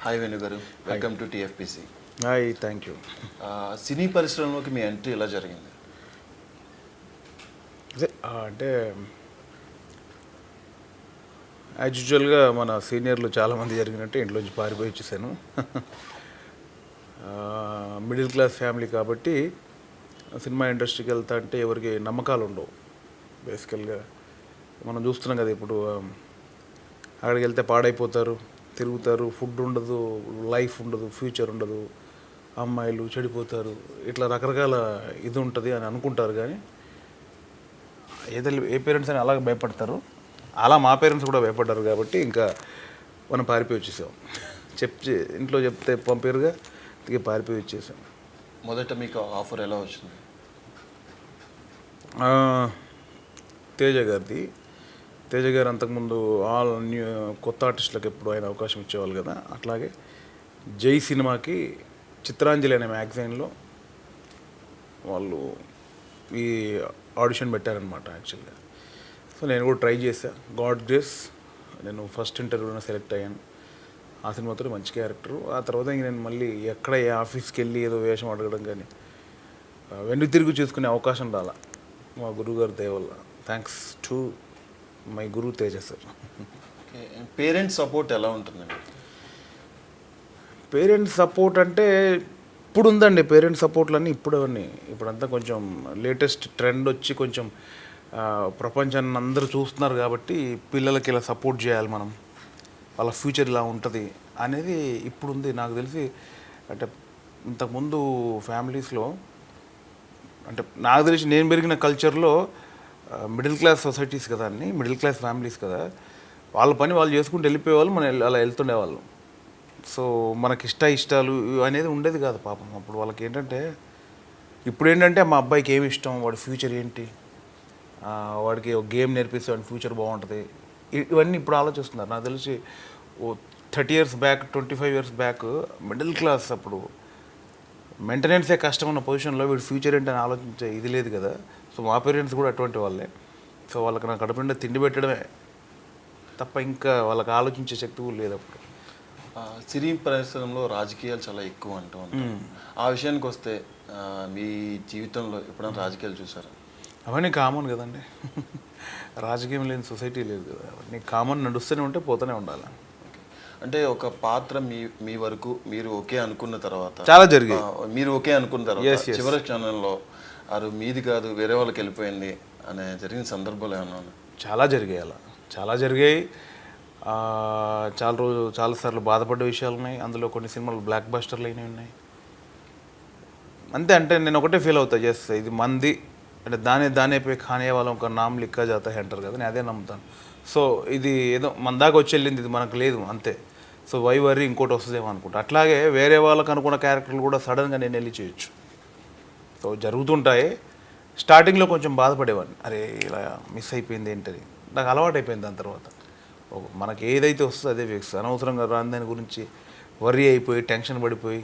Hi Venu garu, welcome to TFPC. Hi, thank you. సినీ పరిశ్రమలోకి మీ ఎంట్రీ ఎలా జరిగింది? అంటే యాజ్ యూజువల్గా మన సీనియర్లు చాలామంది జరిగినట్టు ఇంట్లోంచి పారిపోయి వచ్చేసాను. మిడిల్ క్లాస్ ఫ్యామిలీ కాబట్టి సినిమా ఇండస్ట్రీకి వెళ్తా అంటే ఎవరికి నమ్మకాలు ఉండవు. బేసికల్గా మనం చూస్తున్నాం కదా, ఇప్పుడు అక్కడికి వెళ్తే పాడైపోతారు, తిరుగుతారు, ఫుడ్ ఉండదు, లైఫ్ ఉండదు, ఫ్యూచర్ ఉండదు, అమ్మాయిలు చెడిపోతారు, ఇట్లా రకరకాల ఇది ఉంటుంది అని అనుకుంటారు. కానీ ఏ పేరెంట్స్ అని అలాగే భయపడతారు, అలా మా పేరెంట్స్ కూడా భయపడ్డారు. కాబట్టి ఇంకా మనం పారిపోయి వచ్చేసాం. ఇంట్లో చెప్తే పంపారుగా, ఇక పారిపోయి వచ్చేసాం. మొదట మీకు ఆఫర్ ఎలా వచ్చింది? తేజ గారు అంతకుముందు ఆల్ కొత్త ఆర్టిస్టులకు ఎప్పుడు ఆయన అవకాశం ఇచ్చేవాళ్ళు కదా, అట్లాగే జై సినిమాకి చిత్రాంజలి అనే మ్యాగజైన్లో వాళ్ళు ఈ ఆడిషన్ పెట్టారనమాట యాక్చువల్గా. సో నేను కూడా ట్రై చేశాను. గాడ్ గ్రేస్, నేను ఫస్ట్ ఇంటర్వ్యూలో సెలెక్ట్ అయ్యాను. ఆ సినిమాతో మంచి క్యారెక్టరు. ఆ తర్వాత ఇంక నేను మళ్ళీ ఎక్కడ ఏ ఆఫీస్కి వెళ్ళి ఏదో వేషం అడగడం కానీ వెన్ను తిరిగి చూసుకునే అవకాశం రాలా, మా గురువుగారి దయ వల్ల. Thanks to my Guru Teja sir. Parents support ఎలా ఉంటుందండి? పేరెంట్స్ సపోర్ట్ అంటే ఇప్పుడు ఉందండి. పేరెంట్స్ సపోర్ట్లన్నీ ఇప్పుడంతా కొంచెం లేటెస్ట్ ట్రెండ్ వచ్చి కొంచెం ప్రపంచాన్ని అందరూ చూస్తున్నారు కాబట్టి పిల్లలకి ఇలా సపోర్ట్ చేయాలి మనం, వాళ్ళ ఫ్యూచర్ ఇలా ఉంటుంది అనేది ఇప్పుడు ఉంది. నాకు తెలిసి అంటే ఇంతకుముందు ఫ్యామిలీస్లో, అంటే నాకు తెలిసి నేను పెరిగిన కల్చర్లో మిడిల్ క్లాస్ సొసైటీస్ కదా అన్ని, మిడిల్ క్లాస్ ఫ్యామిలీస్ కదా, వాళ్ళ పని వాళ్ళు చేసుకుంటూ వెళ్ళిపోయేవాళ్ళు, మనం అలా వెళ్తుండేవాళ్ళం. సో మనకి ఇష్టాలు అనేది ఉండేది కాదు పాపం. అప్పుడు వాళ్ళకి ఏంటంటే, ఇప్పుడు ఏంటంటే మా అబ్బాయికి ఏమి ఇష్టం, వాడి ఫ్యూచర్ ఏంటి, వాడికి ఒక గేమ్ నేర్పిస్తే వాడి ఫ్యూచర్ బాగుంటుంది, ఇవన్నీ ఇప్పుడు ఆలోచిస్తున్నారు. నాకు తెలిసి 30 years back, 25 years back middle class అప్పుడు మెయింటెనెన్సే కష్టం ఉన్న పొజిషన్లో వీడి ఫ్యూచర్ ఏంటని ఆలోచించే ఇది లేదు కదా. సో మా పేరెంట్స్ కూడా అటువంటి వాళ్ళే. సో వాళ్ళకి నా కడుపు నిండా తిండి పెట్టడమే తప్ప ఇంకా వాళ్ళకి ఆలోచించే శక్తి కూడా లేదు అప్పుడు. సినీ పరిశ్రమలో రాజకీయాలు చాలా ఎక్కువ అంటూ ఉంటారు. ఆ విషయానికి వస్తే మీ జీవితంలో ఎప్పుడైనా రాజకీయాలు చూసారా? అవన్నీ కామన్ కదండి. రాజకీయం లేని సొసైటీ లేదు కదా, అవన్నీ కామన్, నడుస్తూనే ఉంటే పోతూనే ఉండాలి. అంటే ఒక పాత్ర మీ వరకు మీరు ఓకే అనుకున్న తర్వాత, చాలా జరిగాయి. మీరు ఓకే అనుకున్న తర్వాత చివరి క్షణంలో మీది కాదు వేరే వాళ్ళకి వెళ్ళిపోయింది అనే జరిగిన సందర్భాలు ఏమన్నా? చాలా జరిగాయి, అలా చాలా జరిగాయి. చాలాసార్లు బాధపడ్డ విషయాలు ఉన్నాయి. అందులో కొన్ని సినిమాలు బ్లాక్ బస్టర్లు అయినవి ఉన్నాయి. అంతే. అంటే నేను ఒకటే ఫీల్ అవుతా, చేస్తా ఇది మంది అంటే దానే పోయి ఖానే వాళ్ళం ఒక నామ్ లిక్కా జాతా అంటారు కదా, నేను అదే నమ్ముతాను. సో ఇది ఏదో మన దాకా వచ్చి వెళ్ళింది, ఇది మనకు లేదు అంతే. సో వై వరీ ఇంకోటి వస్తుందేమో అనుకుంటా. అట్లాగే వేరే వాళ్ళకు అనుకున్న క్యారెక్టర్లు కూడా సడన్గా నేను వెళ్ళి చేయొచ్చు. సో జరుగుతుంటాయి. స్టార్టింగ్లో కొంచెం బాధపడేవాడిని, అరే ఇలా మిస్ అయిపోయింది ఏంటది. నాకు అలవాటు అయిపోయింది. దాని తర్వాత మనకి ఏదైతే వస్తుందో అదే ఫిక్స్. అనవసరంగా రాని దాని గురించి వర్రీ అయిపోయి టెన్షన్ పడిపోయి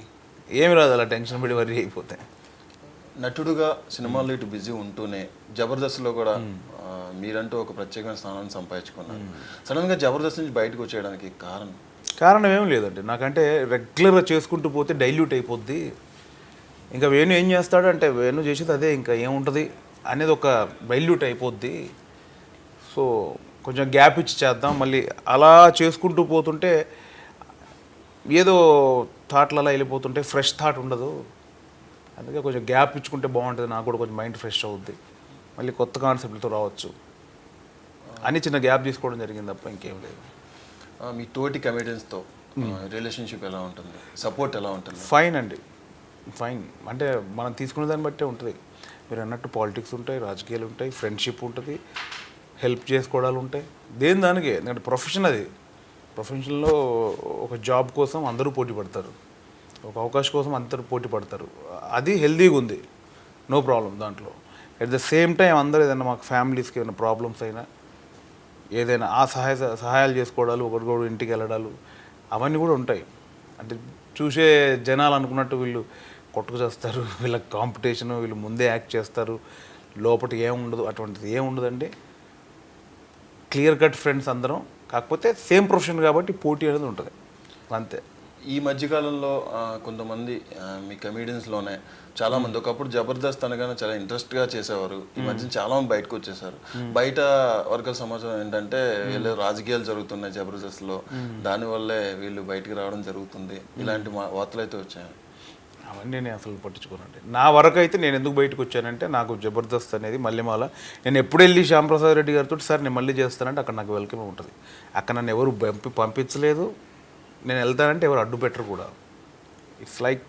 ఏమి రాదు, అలా టెన్షన్ పడి వర్రీ అయిపోతే. నటుడుగా సినిమాల్లో ఇటు బిజీ ఉంటూనే జబర్దస్త్లో కూడా మీరంటూ ఒక ప్రత్యేకమైన స్థానాన్ని సంపాదించుకున్నారు. సడన్గా జబర్దస్త్ నుంచి బయటకు వచ్చేయడానికి కారణం ఏం లేదండి. నాకంటే రెగ్యులర్గా చేసుకుంటూ పోతే డైల్యూట్ అయిపోద్ది. ఇంకా వేణు ఏం చేస్తాడు అంటే, వేణు చేసేది అదే, ఇంకా ఏముంటుంది అనేది ఒక డైల్యూట్ అయిపోద్ది. సో కొంచెం గ్యాప్ ఇచ్చి చేద్దాం. మళ్ళీ అలా చేసుకుంటూ పోతుంటే ఏదో థాట్లు అలా వెళ్ళిపోతుంటే ఫ్రెష్ థాట్ ఉండదు. అందుకే కొంచెం గ్యాప్ ఇచ్చుకుంటే బాగుంటుంది, నాకు కూడా కొంచెం మైండ్ ఫ్రెష్ అవుద్ది, మళ్ళీ కొత్త కాన్సెప్ట్లతో రావచ్చు అని చిన్న గ్యాప్ తీసుకోవడం జరిగింది తప్ప ఇంకేం లేదు. మీ తోటి కమెడియన్స్తో రిలేషన్షిప్ ఎలా ఉంటుంది, సపోర్ట్ ఎలా ఉంటుంది? ఫైన్ అండి, ఫైన్. అంటే మనం తీసుకునే దాన్ని బట్టే ఉంటుంది. మీరు అన్నట్టు పాలిటిక్స్ ఉంటాయి, రాజకీయాలు ఉంటాయి, ఫ్రెండ్షిప్ ఉంటుంది, హెల్ప్ చేసుకోవడాలు ఉంటాయి. దానికి ఎందుకంటే ప్రొఫెషన్ అది. ప్రొఫెషన్లో ఒక జాబ్ కోసం అందరూ పోటీ పడతారు, ఒక అవకాశం కోసం అందరూ పోటీ పడతారు. అది హెల్దీగా ఉంది, నో ప్రాబ్లం దాంట్లో. ఎట్ ద సేమ్ టైం అందరూ ఏదైనా మాకు ఫ్యామిలీస్కి ఏమైనా ప్రాబ్లమ్స్ అయినా ఏదైనా ఆ సహాయాలు చేసుకోవడాలు, ఒకరికొకరు ఇంటికి వెళ్ళడాలు, అవన్నీ కూడా ఉంటాయి. అంటే చూసే జనాలు అనుకున్నట్టు వీళ్ళు కొట్టుకు చేస్తారు, వీళ్ళకి కాంపిటీషను, వీళ్ళు ముందే యాక్ట్ చేస్తారు, లోపల ఏముండదు, అటువంటిది ఏముండదండి. క్లియర్ కట్ ఫ్రెండ్స్ అందరం, కాకపోతే సేమ్ ప్రొఫెషన్ కాబట్టి పోటీ అనేది ఉంటుంది అంతే. ఈ మధ్యకాలంలో కొంతమంది మీ కమీడియన్స్లోనే చాలామంది ఒకప్పుడు జబర్దస్త్ అనగానే చాలా ఇంట్రెస్ట్గా చేసేవారు. ఈ మధ్య చాలామంది బయటకు వచ్చేసారు. బయట వర్గాల సమాచారం ఏంటంటే వీళ్ళు రాజకీయాలు జరుగుతున్నాయి జబర్దస్త్లో, దానివల్లే వీళ్ళు బయటికి రావడం జరుగుతుంది, ఇలాంటి వార్తలు అయితే వచ్చాయి. అవన్నీ నేను అసలు పట్టించుకోనండి. నా వరకు అయితే నేను ఎందుకు బయటకు వచ్చానంటే, నాకు జబర్దస్త్ అనేది మల్లెమాల. నేను ఎప్పుడు వెళ్ళి శ్యాంప్రసాద్ రెడ్డి గారితో సార్ నేను మళ్ళీ చేస్తానంటే అక్కడ నాకు వెల్కమ్ ఉంటుంది. అక్కడ నన్ను ఎవరు పంపించలేదు, నేను వెళ్తానంటే ఎవరు అడ్డు పెట్టరు కూడా. ఇట్స్ లైక్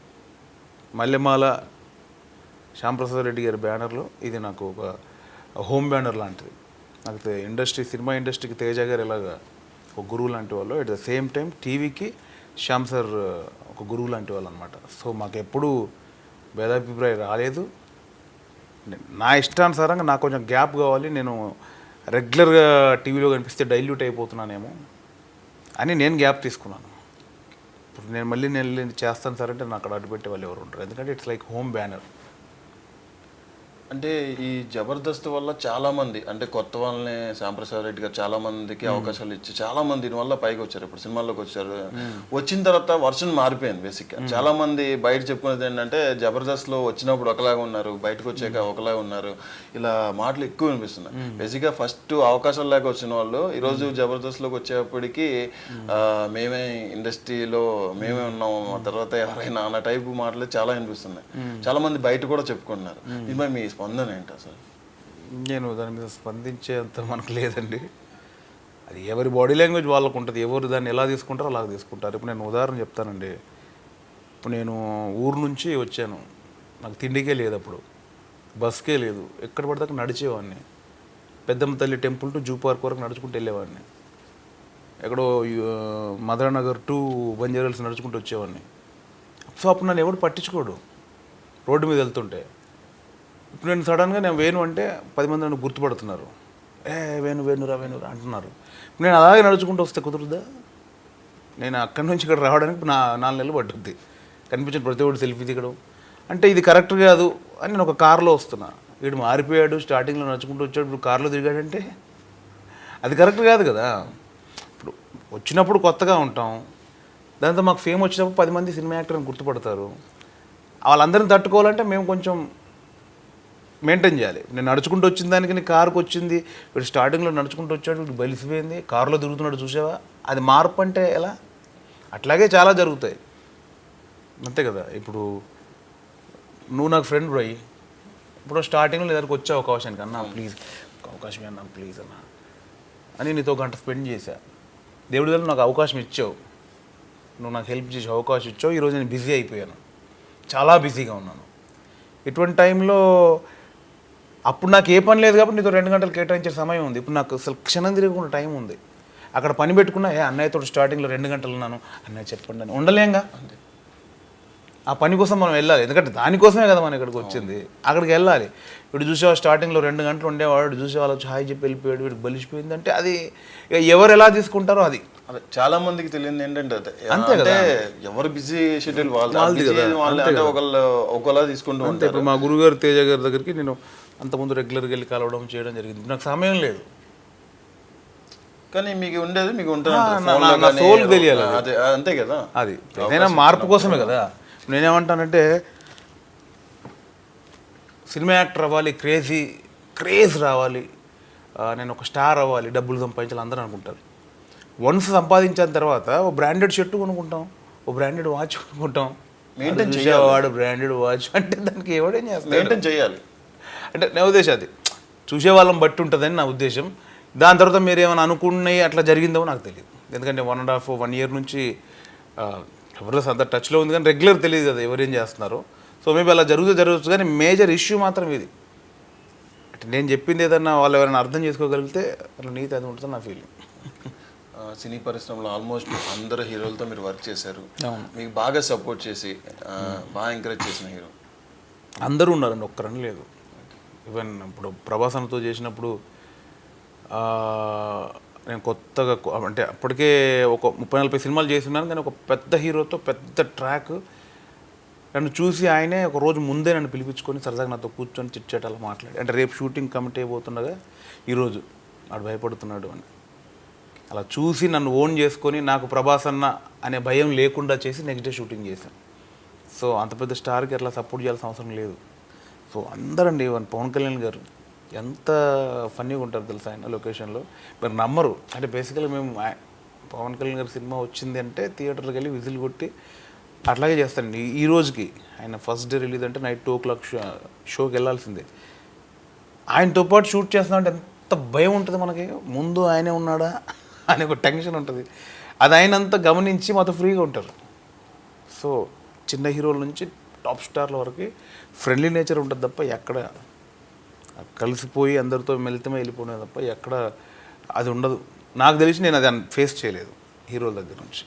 మల్లెమాల శ్యాంప్రసాద్ రెడ్డి గారి బ్యానర్లో ఇది నాకు ఒక హోమ్ బ్యానర్ లాంటిది. నాకు సినిమా ఇండస్ట్రీకి తేజ గారు ఎలాగా ఒక గురువు లాంటి వాళ్ళు, ఎట్ ద సేమ్ టైం టీవీకి శ్యామ్ సార్ ఒక గురువు లాంటి వాళ్ళు అనమాట. సో మాకు ఎప్పుడూ భేదాభిప్రాయం రాలేదు. నా ఇష్టానుసారంగా నాకు కొంచెం గ్యాప్ కావాలి, నేను రెగ్యులర్గా టీవీలో కనిపిస్తే డైల్యూట్ అయిపోతున్నానేమో అని నేను గ్యాప్ తీసుకున్నాను. ఇప్పుడు నేను మళ్ళీ చేస్తాను సార్ అంటే నాకు అక్కడ అడ్డు పెట్టే వాళ్ళు ఎవరు ఉంటారు, ఎందుకంటే ఇట్స్ లైక్ హోమ్ బ్యానర్. అంటే ఈ జబర్దస్త్ వల్ల చాలామంది, అంటే కొత్త వాళ్ళని శ్యాంప్రసాద్ రెడ్డి గారు చాలామందికి అవకాశాలు ఇచ్చి చాలామంది దీనివల్ల పైకి వచ్చారు, ఇప్పుడు సినిమాల్లోకి వచ్చారు. వచ్చిన తర్వాత వర్షన్ మారిపోయింది బేసిక్గా. చాలామంది బయట చెప్పుకునేది ఏంటంటే జబర్దస్త్లో వచ్చినప్పుడు ఒకలాగా ఉన్నారు, బయటకు వచ్చాక ఒకలాగా ఉన్నారు, ఇలా మాటలు ఎక్కువ వినిపిస్తున్నాయి. బేసిక్గా ఫస్ట్ అవకాశాలు లేక వచ్చిన వాళ్ళు ఈరోజు జబర్దస్త్లోకి వచ్చేప్పటికి మేమే ఇండస్ట్రీలో మేమే ఉన్నాము, ఆ తర్వాత ఎవరైనా అన్న టైపు మాటలు చాలా వినిపిస్తున్నాయి. చాలామంది బయట కూడా చెప్పుకుంటున్నారు. ఇది మీ స్పందన ఏంటి అసలు? నేను దాని మీద స్పందించేంత మనకు లేదండి. అది ఎవరి బాడీ లాంగ్వేజ్ వాళ్ళకు ఉంటుంది, ఎవరు దాన్ని ఎలా తీసుకుంటారో అలాగ తీసుకుంటారు. ఇప్పుడు నేను ఉదాహరణ చెప్తానండి. ఇప్పుడు నేను ఊరు నుంచి వచ్చాను, నాకు తిండికే లేదు, అప్పుడు బస్కే లేదు, ఎక్కడ పడితే నడిచేవాడిని. పెద్దమ్మ తల్లి టెంపుల్ టు జూ పార్క్ వరకు నడుచుకుంటూ వెళ్ళేవాడిని. ఎక్కడో మధురానగర్ టు బంజారాల్స్ నడుచుకుంటూ వచ్చేవాడిని. సో అప్పుడు నన్ను ఎవడు పట్టించుకోడు రోడ్డు మీద వెళ్తుంటే. ఇప్పుడు నేను సడన్గా నేను వేణు అంటే 10 మంది నన్ను గుర్తుపడుతున్నారు, వేణురా అంటున్నారు. నేను అలాగే నడుచుకుంటూ వస్తే కుదురుదా? నేను అక్కడి నుంచి ఇక్కడ రావడానికి 4 నెలలు పట్టుద్ది. కనిపించిన ప్రతి ఒక్కటి సెల్ఫీ దిగడం అంటే ఇది కరెక్ట్ కాదు అని నేను ఒక కారులో వస్తున్నా. వీడు మారిపోయాడు, స్టార్టింగ్లో నడుచుకుంటూ వచ్చాడు, ఇప్పుడు కారులో తిరిగాడంటే అది కరెక్ట్ కాదు కదా. ఇప్పుడు వచ్చినప్పుడు కొత్తగా ఉంటాం, దాంతో మాకు ఫేమ్ వచ్చినప్పుడు 10 మంది సినిమా యాక్టర్ అని గుర్తుపడతారు. వాళ్ళందరిని తట్టుకోవాలంటే మేము కొంచెం మెయింటైన్ చేయాలి. నేను నడుచుకుంటూ వచ్చిన దానికి నీ కారుకు వచ్చింది, వీడు స్టార్టింగ్లో నడుచుకుంటూ వచ్చాడు, వీడు బలిసిపోయింది, కారులో తిరుగుతున్నాడు చూసావా, అది మార్పు అంటే ఎలా? అట్లాగే చాలా జరుగుతాయి, అంతే కదా. ఇప్పుడు నువ్వు నాకు ఫ్రెండ్ బ్రో, ఇప్పుడు స్టార్టింగ్లో దగ్గరకు వచ్చే అవకాశానికి అన్నా ప్లీజ్ అవకాశం అన్నా ప్లీజ్ అన్నా అని నీతో గంట స్పెండ్ చేశా. దేవుడి వల్ల నాకు అవకాశం ఇచ్చావు, నువ్వు నాకు హెల్ప్ చేసే అవకాశం ఇచ్చావు. ఈరోజు నేను బిజీ అయిపోయాను, చాలా బిజీగా ఉన్నాను. ఇటువంటి టైంలో అప్పుడు నాకు ఏ పని లేదు కాబట్టి నీతో 2 గంటలు కేటాయించే సమయం ఉంది. ఇప్పుడు నాకు అసలు క్షణం తిరగకుండా టైం ఉంది. అక్కడ పని పెట్టుకున్నా అన్నయ్యతో స్టార్టింగ్లో 2 గంటలు ఉన్నాను, అన్నయ్య చెప్పండి అని ఉండలేంగా. ఆ పని కోసం మనం వెళ్ళాలి, ఎందుకంటే దానికోసమే కదా మనం ఇక్కడికి వచ్చింది. అక్కడికి వెళ్ళాలి. వీడు చూసేవా స్టార్టింగ్లో 2 గంటలు ఉండేవాడు, చూసే వాళ్ళు వచ్చి హాయ్ చెప్పి వెళ్ళిపోయాడు, వీడికి బలిసిపోయింది అంటే అది ఎవరు ఎలా తీసుకుంటారో అది. చాలా మందికి తెలియదు ఏంటంటే అంతే కదా, ఎవరు బిజీ షెడ్యూల్ వాళ్ళది, ఒకళ్ళు ఒకలా తీసుకుంటూ ఉంటారు. ఇప్పుడు మా గురుగారు తేజ గారి దగ్గరికి నేను అంతకుముందు రెగ్యులర్గా వెళ్ళి కలవడం చేయడం జరిగింది. నాకు సమయం లేదు, కానీ మీకు ఉండేది మీకు ఉంటుంది, సోల్ తెలియాలి, అంతే కదా. అది ఏదైనా మార్పు కోసమే కదా. నేనేమంటానంటే సినిమా యాక్టర్ అవ్వాలి, క్రేజ్ రావాలి, నేను ఒక స్టార్ అవ్వాలి, డబ్బులు సంపాదించాలి అందరూ అనుకుంటారు. వన్స్ సంపాదించిన తర్వాత ఓ బ్రాండెడ్ షర్ట్ కొనుక్కుంటాం, ఓ బ్రాండెడ్ వాచ్ కొనుక్కుంటాం. మెయింటైన్ చేసేవాడు బ్రాండెడ్ వాచ్ అంటే దానికి ఎవడేం చేస్తాడు, మెయింటైన్ చేయాలి అంటే నా ఉద్దేశం. అది చూసే వాళ్ళని బట్టి ఉంటుందని నా ఉద్దేశం. దాని తర్వాత మీరు ఏమైనా అనుకున్నాయి అట్లా జరిగిందో నాకు తెలియదు, ఎందుకంటే 1.5 year నుంచి ఎవరు అంత టచ్లో ఉంది కానీ రెగ్యులర్ తెలియదు కదా ఎవరేం చేస్తున్నారు. సో మేబీ అలా జరగచ్చు, కానీ మేజర్ ఇష్యూ మాత్రం ఇది. అంటే నేను చెప్పింది ఏదన్నా వాళ్ళు ఎవరైనా అర్థం చేసుకోగలిగితే అట్లా నీతి అది ఉంటుంది నా ఫీలింగ్. సినీ పరిశ్రమలో ఆల్మోస్ట్ అందరు హీరోలతో మీరు వర్క్ చేశారు, మీకు బాగా సపోర్ట్ చేసి బాగా ఎంకరేజ్ చేసిన హీరో అందరూ ఉన్నారండి, ఒక్కరని లేదు. ఈవెన్ ఇప్పుడు ప్రభాసనతో చేసినప్పుడు నేను కొత్తగా అంటే అప్పటికే ఒక 30-40 సినిమాలు చేస్తున్నాను, కానీ ఒక పెద్ద హీరోతో పెద్ద ట్రాక్ నన్ను చూసి ఆయనే ఒక రోజు ముందే నన్ను పిలిపించుకొని సరదాగా నాతో కూర్చొని చిట్చాట్ అలా మాట్లాడి, అంటే రేపు షూటింగ్ కమిట్ అయిపోతుండగా ఈరోజు వాడు భయపడుతున్నాడు అని. అలా చూసి నన్ను ఓన్ చేసుకొని నాకు ప్రభాస్ అన్న అనే భయం లేకుండా చేసి నెక్స్ట్ డే షూటింగ్ చేశాను. సో అంత పెద్ద స్టార్కి అట్లా సపోర్ట్ చేయాల్సిన అవసరం లేదు. సో అందరండి, ఈవెన్ పవన్ కళ్యాణ్ గారు ఎంత ఫన్నీగా ఉంటారు తెలుసా ఆయన లొకేషన్లో, మీరు నమ్మరు. అంటే బేసికల్గా మేము పవన్ కళ్యాణ్ గారి సినిమా వచ్చింది అంటే థియేటర్కి వెళ్ళి విజిల్ కొట్టి అట్లాగే చేస్తానండి. ఈ రోజుకి ఆయన ఫస్ట్ డే రిలీజ్ అంటే నైట్ 2 o'clock షోకి వెళ్ళాల్సిందే. ఆయనతో పాటు షూట్ చేస్తున్నామంటే ఎంత భయం ఉంటుంది మనకి, ముందు ఆయనే ఉన్నాడా అనే ఒక టెన్షన్ ఉంటుంది. అది ఆయనంతా గమనించి మాతో ఫ్రీగా ఉంటారు. సో చిన్న హీరోల నుంచి టాప్ స్టార్ల వరకు ఫ్రెండ్లీ నేచర్ ఉంటుంది తప్ప ఎక్కడ కలిసిపోయి అందరితో మెలితమే వెళ్ళిపోయినా తప్ప ఎక్కడ అది ఉండదు. నాకు తెలిసి నేను అది ఫేస్ చేయలేదు హీరోల దగ్గర నుంచి.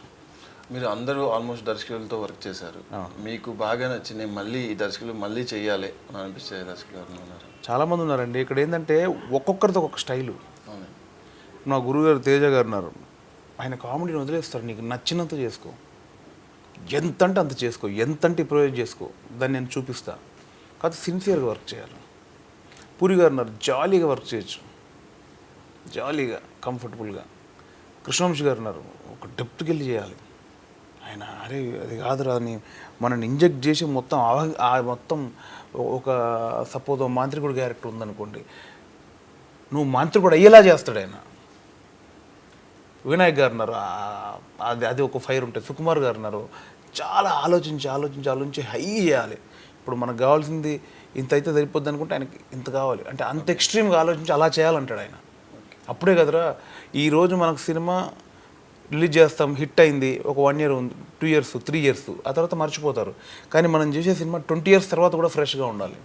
మీరు అందరూ ఆల్మోస్ట్ దర్శకులతో వర్క్ చేశారు, మీకు బాగా నచ్చి నేను మళ్ళీ ఈ దర్శకులు మళ్ళీ చెయ్యాలి అని అనిపించే దర్శకులు ఎవరైనా ఉన్నారు? చాలామంది ఉన్నారండి. ఇక్కడ ఏంటంటే ఒక్కొక్కరితో ఒక్కొక్క స్టైలు. నా గురువుగారు తేజ గారు ఉన్నారు, ఆయన కామెడీని వదిలేస్తారు. నీకు నచ్చినంత చేసుకో, ఎంత అంటే అంత చేసుకో, ఎంత అంటే ఇంప్రూవైజ్ చేసుకో, దాన్ని నేను చూపిస్తా. కాకపోతే సిన్సియర్గా వర్క్ చేయాలి. పూరి గారు ఉన్నారు, జాలీగా వర్క్ చేయొచ్చు, జాలీగా కంఫర్టబుల్గా. కృష్ణవంశీ గారు ఉన్నారు, ఒక డెప్త్కి వెళ్ళి చేయాలి. ఆయన అరే అది కాదురా అని మనల్ని ఇంజెక్ట్ చేసి మొత్తం మొత్తం ఒక సపోజ్ మాంత్రికుడు క్యారెక్టర్ ఉందనుకోండి, నువ్వు మాంత్రికుడు అయ్యేలా చేస్తాడు ఆయన. వినాయక్ గారు ఉన్నారు, అది ఒక ఫైర్ ఉంటుంది. సుకుమార్ గారు ఉన్నారు, చాలా ఆలోచించి హై చేయాలి. ఇప్పుడు మనకు కావాల్సింది ఇంత అయితే సరిపోద్ది అనుకుంటే ఆయనకి ఇంత కావాలి అంటే అంత ఎక్స్ట్రీమ్గా ఆలోచించి అలా చేయాలంటాడు ఆయన. అప్పుడే కదరా ఈరోజు మనకు సినిమా రిలీజ్ చేస్తాం, హిట్ అయింది, ఒక 1 year ఉంది, 2 years 3 years, ఆ తర్వాత మర్చిపోతారు. కానీ మనం చేసే సినిమా 20 years తర్వాత కూడా ఫ్రెష్గా ఉండాలి.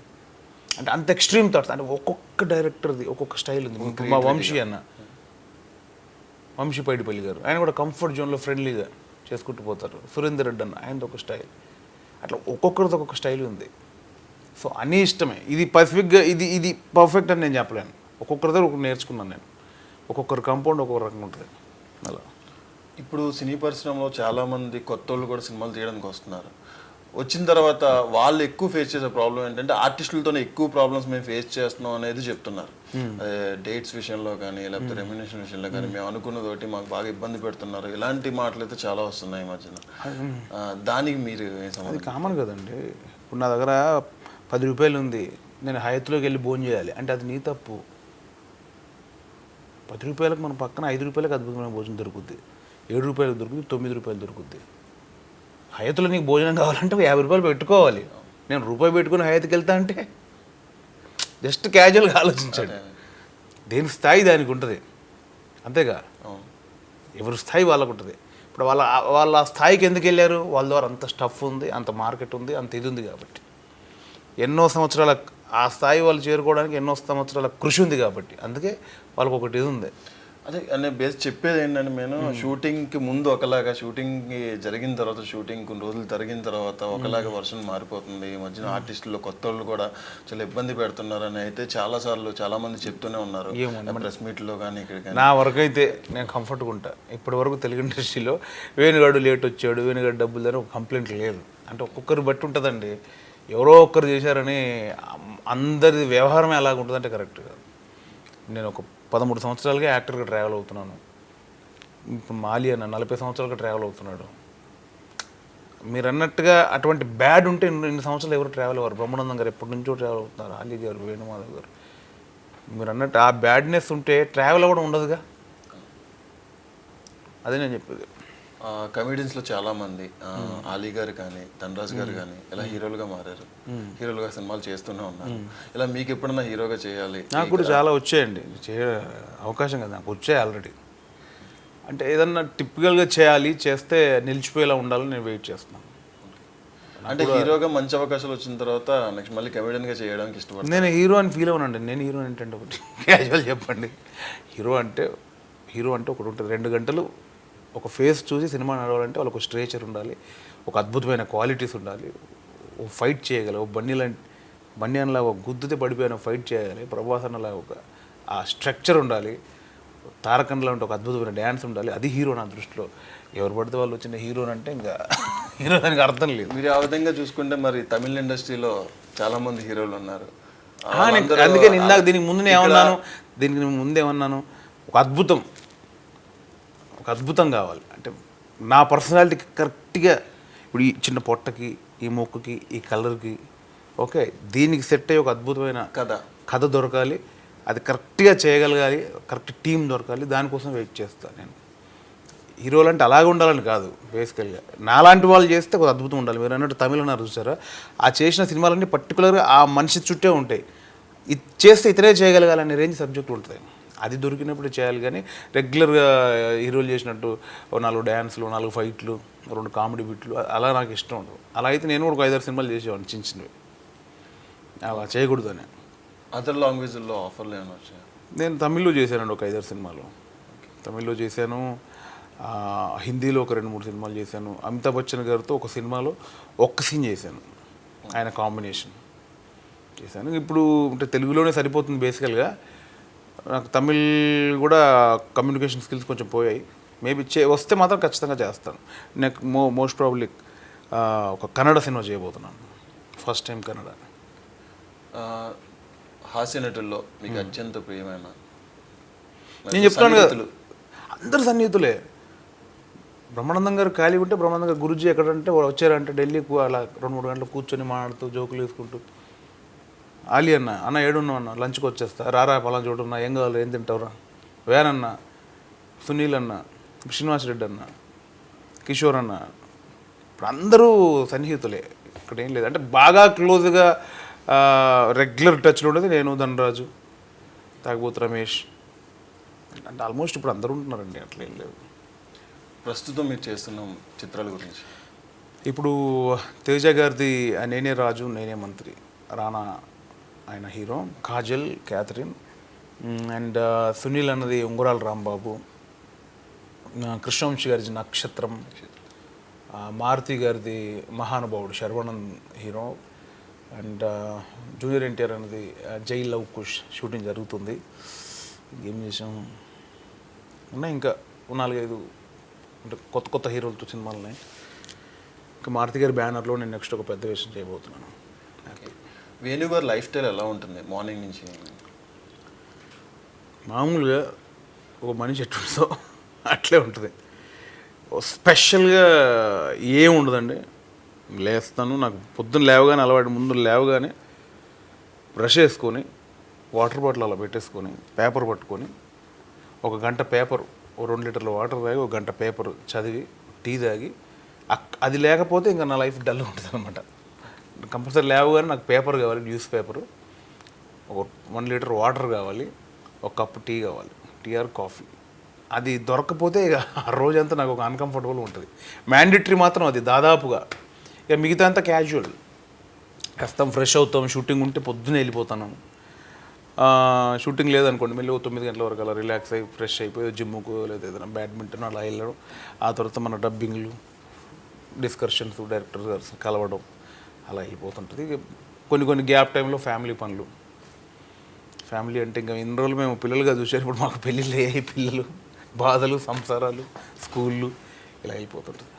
అంటే అంత ఎక్స్ట్రీమ్ థాట్స్. అంటే ఒక్కొక్క డైరెక్టర్ది ఒక్కొక్క స్టైల్ ఉంది. మా వంశీ అన్న, వంశీ పైడిపల్లి గారు, ఆయన కూడా కంఫర్ట్ జోన్లో ఫ్రెండ్లీగా చేసుకుంటూ పోతారు. సురేందర్ రెడ్డి అన్న, ఆయనది ఒక స్టైల్. అట్లా ఒక్కొక్కరితో ఒక్కొక్క స్టైల్ ఉంది. సో అన్నీ ఇష్టమే. ఇది పర్ఫెక్ట్గా ఇది పర్ఫెక్ట్ అని నేను చెప్పలేను. ఒక్కొక్కరితో ఒకటి నేర్చుకున్నాను నేను. ఒక్కొక్కరు కాంపౌండ్ ఒక్కొక్క రకంగా ఉంటుంది. అలా ఇప్పుడు సినీ పరిశ్రమలో చాలామంది కొత్త వాళ్ళు కూడా సినిమాలు తీయడానికి వస్తున్నారు. వచ్చిన తర్వాత వాళ్ళు ఎక్కువ ఫేస్ చేసే ప్రాబ్లం ఏంటంటే ఆర్టిస్టులతోనే ఎక్కువ ప్రాబ్లమ్స్ మేము ఫేస్ చేస్తున్నాం అనేది చెప్తున్నారు. డేట్స్ విషయంలో కానీ లేకపోతే రెమ్యునేషన్ విషయంలో కానీ మేము అనుకున్నది ఒకటి మాకు బాగా ఇబ్బంది పెడుతున్నారు, ఇలాంటి మాటలు అయితే చాలా వస్తున్నాయి ఈ మధ్యన. దానికి మీరు అది కామన్ కదండి. ఇప్పుడు నా దగ్గర 10 రూపాయలు ఉంది, నేను హయత్లోకి వెళ్ళి భోజనం చేయాలి అంటే అది నీ తప్పు. 10 రూపాయలకు మన పక్కన 5 రూపాయలకు అద్భుతమైన భోజనం దొరుకుద్ది, 7 రూపాయలకు దొరుకుతుంది, 9 రూపాయలు దొరుకుద్ది. హయత్లో నీకు భోజనం కావాలంటే 50 రూపాయలు పెట్టుకోవాలి. నేను రూపాయి పెట్టుకుని హయత్కి వెళ్తా అంటే జస్ట్ క్యాజువల్గా ఆలోచించండి. దేని స్థాయి దానికి ఉంటుంది, అంతేగా. ఎవరి స్థాయి వాళ్ళకు ఉంటుంది. ఇప్పుడు వాళ్ళ స్థాయికి ఎందుకు వెళ్ళారు? వాళ్ళ ద్వారా అంత స్టఫ్ ఉంది, అంత మార్కెట్ ఉంది, అంత ఇది ఉంది కాబట్టి. ఎన్నో సంవత్సరాల ఆ స్థాయి వాళ్ళు చేరుకోవడానికి ఎన్నో సంవత్సరాల కృషి ఉంది కాబట్టి అందుకే వాళ్ళకి ఒకటి ఇది ఉంది. అదే అనే బేస్ చెప్పేది ఏంటంటే నేను షూటింగ్కి ముందు ఒకలాగా, షూటింగ్ జరిగిన తర్వాత, షూటింగ్ కొన్ని రోజులు జరిగిన తర్వాత ఒకలాగా వర్షన్ మారిపోతుంది. ఈ మధ్యన ఆర్టిస్టులు కొత్త వాళ్ళు కూడా చాలా ఇబ్బంది పెడుతున్నారని అయితే చాలా మంది చెప్తూనే ఉన్నారు ప్రెస్ మీట్లో కానీ ఇక్కడ కానీ. నా వరకు అయితే నేను కంఫర్ట్గా ఉంటా. ఇప్పటి వరకు తెలుగు ఇండస్ట్రీలో వేణుగాడు లేట్ వచ్చాడు, వేణుగాడు డబ్బులు అని ఒక కంప్లైంట్ లేదు. అంటే ఒక్కొక్కరు బట్టి ఉంటుందండి. ఎవరో ఒక్కరు చేశారని అందరి వ్యవహారమే అలాగ ఉంటుందంటే కరెక్ట్ కాదు. నేను ఒక 13 సంవత్సరాలుగా యాక్టర్గా ట్రావెల్ అవుతున్నాను. ఇప్పుడు మాలి అన్న 40 సంవత్సరాలుగా ట్రావెల్ అవుతున్నాడు. మీరు అన్నట్టుగా అటువంటి బ్యాడ్ ఉంటే ఇన్ని సంవత్సరాలు ఎవరు ట్రావెల్ అవ్వరు. బ్రహ్మానందం గారు ఎప్పటి నుంచో ట్రావెల్ అవుతున్నారు, అలీ గారు, వేణుమాధవ్ గారు. మీరు అన్నట్టు ఆ బ్యాడ్నెస్ ఉంటే ట్రావెల్ అవ్వడం ఉండదుగా. అదే నేను చెప్పేది. కమెడియన్స్లో చాలామంది అలీ గారు కానీ ధనరాజ్ గారు కానీ ఇలా హీరోలుగా మారారు, హీరోలుగా సినిమాలు చేస్తూనే ఉన్నారు. ఇలా మీకు ఎప్పుడన్నా హీరోగా చేయాలి? నాకు కూడా చాలా వచ్చాయండి, అవకాశం కదా నాకు వచ్చాయి ఆల్రెడీ. అంటే ఏదన్నా టిపికల్గా చేయాలి, చేస్తే నిలిచిపోయేలా ఉండాలని నేను వెయిట్ చేస్తున్నాను. అంటే హీరోగా మంచి అవకాశాలు వచ్చిన తర్వాత నెక్స్ట్ మళ్ళీ కమెడియన్గా చేయడానికి ఇష్టపడతాను. నేను హీరో అని ఫీల్ అవ్వనండి. నేను హీరో ఏంటంటే ఒకటి క్యాజువల్ చెప్పండి. హీరో అంటే ఒకటి ఉంటుంది. 2 గంటలు ఒక ఫేస్ చూసి సినిమా నడవాలంటే వాళ్ళకు స్ట్రేచర్ ఉండాలి, ఒక అద్భుతమైన క్వాలిటీస్ ఉండాలి, ఓ ఫైట్ చేయగల, ఓ బన్నీ అన్నలా ఒక గుద్దుతే పడిపోయిన ఫైట్ చేయగలి, ప్రభాస్ అన్నలా ఒక ఆ స్ట్రక్చర్ ఉండాలి, తారకన్లా ఉంటే ఒక అద్భుతమైన డ్యాన్స్ ఉండాలి. అది హీరో నా దృష్టిలో. ఎవరు పడితే వాళ్ళు వచ్చిన హీరోని అంటే ఇంకా హీరో దానికి అర్థం లేదు. మీరు ఆ విధంగా చూసుకుంటే మరి తమిళ ఇండస్ట్రీలో చాలామంది హీరోలు ఉన్నారు. అందుకే ఇందాక దీనికి ముందు ఏమన్నాను ఒక అద్భుతం ఒక అద్భుతం కావాలి. అంటే నా పర్సనాలిటీకి కరెక్ట్గా ఇప్పుడు ఈ చిన్న పొట్టకి, ఈ ముక్కుకి, ఈ కలర్కి, ఓకే, దీనికి సెట్ అయ్యి ఒక అద్భుతమైన కథ దొరకాలి, అది కరెక్ట్గా చేయగలగాలి, కరెక్ట్ టీం దొరకాలి. దానికోసం వెయిట్ చేస్తాను నేను. హీరోలు అంటే అలాగే ఉండాలని కాదు, బేసికల్గా నాలాంటి వాళ్ళు చేస్తే ఒక అద్భుతం ఉండాలి. మీరు అన్నట్టు తమిళ అన్నారు చూసారా, ఆ చేసిన సినిమాలన్నీ పర్టికులర్గా ఆ మనిషి చుట్టే ఉంటాయి. ఇది చేస్తే ఇతరే చేయగలగాలనే రేంజ్ సబ్జెక్టులు ఉంటుంది. అది దొరికినప్పుడు చేయాలి. కానీ రెగ్యులర్గా హీరోలు చేసినట్టు 4 డ్యాన్స్లు, 4 ఫైట్లు, 2 కామెడీ బిట్లు అలా నాకు ఇష్టం ఉండదు. అలా అయితే నేను కూడా ఒక 5-6 సినిమాలు చేసేవాడిని చిన్న చిన్నవి. అలా చేయకూడదు అని. అదర్ లాంగ్వేజ్లో ఆఫర్లు ఏమైనా వచ్చాయి? నేను తమిళ్లో చేశానండి ఒక 5-6 సినిమాలు. తమిళ్లో చేశాను, హిందీలో ఒక 2-3 సినిమాలు చేశాను. అమితాబ్ బచ్చన్ గారితో ఒక సినిమాలో ఒక్క సీన్ చేశాను, ఆయన కాంబినేషన్ చేశాను. ఇప్పుడు అంటే తెలుగులోనే సరిపోతుంది బేసికల్గా. నాకు తమిళ్ కూడా కమ్యూనికేషన్ స్కిల్స్ కొంచెం పోయాయి. మేబీ వస్తే మాత్రం ఖచ్చితంగా చేస్తాను. నాకు మోస్ట్ ప్రాబ్లీ ఒక కన్నడ సినిమా చేయబోతున్నాను, ఫస్ట్ టైం కన్నడ. హాస్య నటుల్లో మీకు అత్యంత ప్రియమైన? నేను చెప్తాను కదా, అందరు సన్నిహితులే. బ్రహ్మానందం గారు ఖాళీ ఉంటే, బ్రహ్మానందం గారు గురుజీ ఎక్కడంటే వచ్చారంటే ఢిల్లీకి అలా 2-3 గంటలు కూర్చొని మాట్లాడుతూ జోకులు వేసుకుంటూ, ఆలీ అన్న ఏడున్నావు అన్న, లంచ్కి వచ్చేస్తా, రారా పలానా చోటు ఉన్నా, ఏం కావాలి, ఏం తింటావురా, వేనన్న, సునీల్ అన్న, శ్రీనివాస్ రెడ్డి అన్న, కిషోర్ అన్న, ఇప్పుడు అందరూ సన్నిహితులే. ఇక్కడ ఏం లేదు అంటే బాగా క్లోజ్గా రెగ్యులర్ టచ్లో ఉండేది నేను, ధనరాజు, తాగబోతు రమేష్, అంటే ఆల్మోస్ట్ ఇప్పుడు అందరూ ఉంటున్నారండి. అట్లా ఏం లేదు. ప్రస్తుతం మీరు చేస్తున్న చిత్రాల గురించి? ఇప్పుడు తేజ గారిది నేనే రాజు నేనే మంత్రి, రానా ఆయన hero, Kajal, Catherine, and Sunil అన్నది ఉంగరాల రాంబాబు, కృష్ణవంశీ గారిది నక్షత్రం, మారుతి గారిది Mahanubhavudu Sharwanand hero, and junior NTR అనేది జై లవ్ కుష్ షూటింగ్ జరుగుతుంది. ఏం చేసాం ఉన్నాయి ఇంకా 4-5 అంటే కొత్త కొత్త హీరోలతో సినిమాలు ఉన్నాయి. ఇంకా మారుతి గారి బ్యానర్లో నేను నెక్స్ట్ ఒక పెద్ద విషయం చేయబోతున్నాను. వేణుగారి లైఫ్ స్టైల్ ఎలా ఉంటుంది మార్నింగ్ నుంచి? మామూలుగా ఒక మనిషి ఎట్టుంటుందో అట్లే ఉంటుంది. స్పెషల్గా ఏం ఉండదండి. లేస్తాను, నాకు పొద్దున్న లేవగానే అలవాటు, ముందు లేవగానే బ్రష్ వేసుకొని వాటర్ బాటిల్ అలా పెట్టేసుకొని పేపర్ పట్టుకొని 1 గంట పేపర్, 2 లీటర్ల వాటర్ తాగి 1 గంట పేపర్ చదివి టీ తాగి, అది లేకపోతే ఇంకా నా లైఫ్ డల్గా ఉంటుంది అనమాట. కంపల్సరీ లేవగానే నాకు పేపర్ కావాలి, న్యూస్ పేపరు, 1 లీటర్ వాటర్ కావాలి, 1 కప్పు టీ కావాలి, టీ ఆర్ కాఫీ. అది దొరకకపోతే ఇక ఆ రోజంతా నాకు ఒక అన్కంఫర్టబుల్ ఉంటుంది. మ్యాండేటరీ మాత్రం అది దాదాపుగా. ఇక మిగతా అంతా క్యాజువల్. వస్తాం, ఫ్రెష్ అవుతాం, షూటింగ్ ఉంటే పొద్దున్నే వెళ్ళిపోతాను. షూటింగ్ లేదనుకోండి మళ్ళీ 9 గంటల వరకు అలా రిలాక్స్ అయ్యి ఫ్రెష్ అయిపోయి జిమ్కు లేదా ఏదైనా బ్యాడ్మింటన్ అలా వెళ్ళడం. ఆ తర్వాత మన డబ్బింగ్లు, డిస్కషన్స్, డైరెక్టర్ గారు కలవడం అలా వెళ్ళిపోతుంటుంది. కొన్ని గ్యాప్ టైంలో ఫ్యామిలీ పనులు. ఫ్యామిలీ అంటే ఇంకా ఇన్ని రోజులు మేము పిల్లలుగా చూసారు, ఇప్పుడు మాకు పెళ్ళిళ్ళు అయ్యాయి, పిల్లలు, బాధలు, సంసారాలు, స్కూళ్ళు ఇలా అయిపోతుంటుంది.